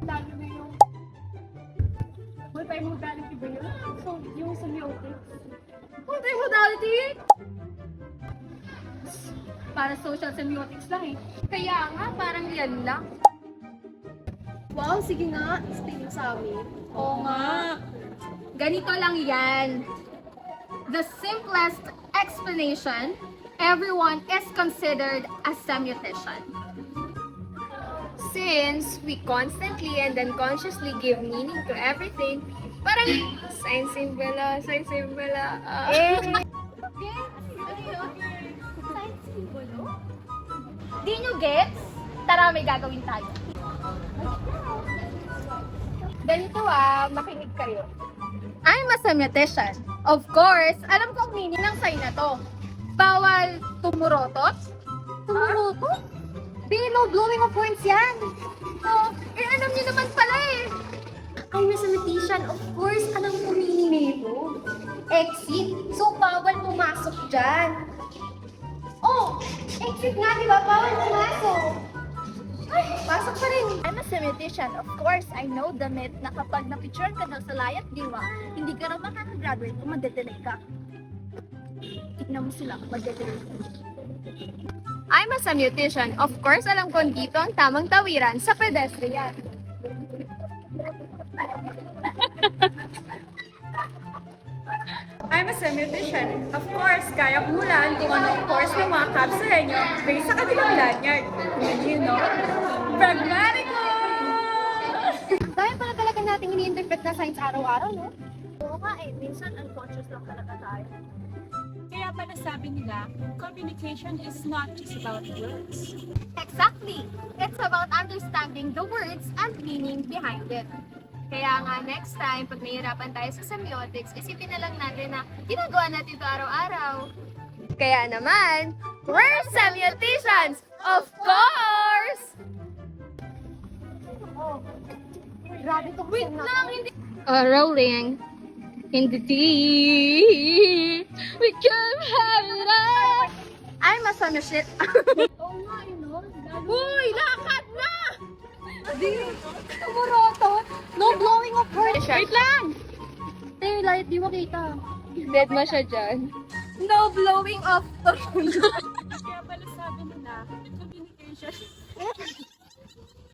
Lalo na yung multimodality ba yun? So, yung semiotics. Multimodality? Para social semiotics lang eh. Kaya nga, parang yan lang. Wow, sige nga. Stay nyo sa amin. Oo nga. Ganito lang yan. The simplest explanation, everyone is considered a semiotician. Since we constantly and unconsciously give meaning to everything, parang sign symbol, sign symbol. Ano yun? Science symbol, no? Di nyo gets? Tara, may gagawin tayo. Ganito makinig kayo. I'm a semiotician. Of course, alam ko ang meaning ng sign na to. Bawal tumurotot? Tumurotot? Di, no blowing of words yan. Oh, alam niyo naman pala eh. I'm a semiotician. Of course, alam ko meaning nito. Exit. So, bawal pumasok dyan. Oh, exit nga, di ba? Bawal pumasok. Ay, pasok pa rin. I'm a semiotician. Of course, I know the myth na kapag napicturean ka daw sa layat diwa, hindi ka raw makakagraduate kung madedelay ka. Tignan mo sila, madedelay ka. I'm a semiotician. Of course, alam ko dito ang tamang tawiran sa pedestrian. I'm a semiotician. Of course, kaya ko hulaan kung anong course ng mga kapsulenyo based sa kanilang lanyard. And you know, pragmatico! Dahil pala talaga natin ini-interpret na science araw-araw, no? Oo nga eh. Minsan unconscious lang talaga tayo. Kaya pala sabi nila, communication is not just about words. Exactly! It's about understanding the words and meaning behind it. Kaya nga next time, pag nahihirapan tayo sa semiotics, isipin na lang natin na ginagawa natin ito araw-araw. Kaya naman, we're semioticians! Of course! Grabe to. Wait lang, hindi. Rolling in the deep, we can have it all. I'm a semiotician. Oo nga, no? Uy, lakad na! Di, tumurotot. No blowing of words. Wait lang! Light, di mo kita. Dead mo siya dyan. No blowing of Kaya pala sabi nila, communication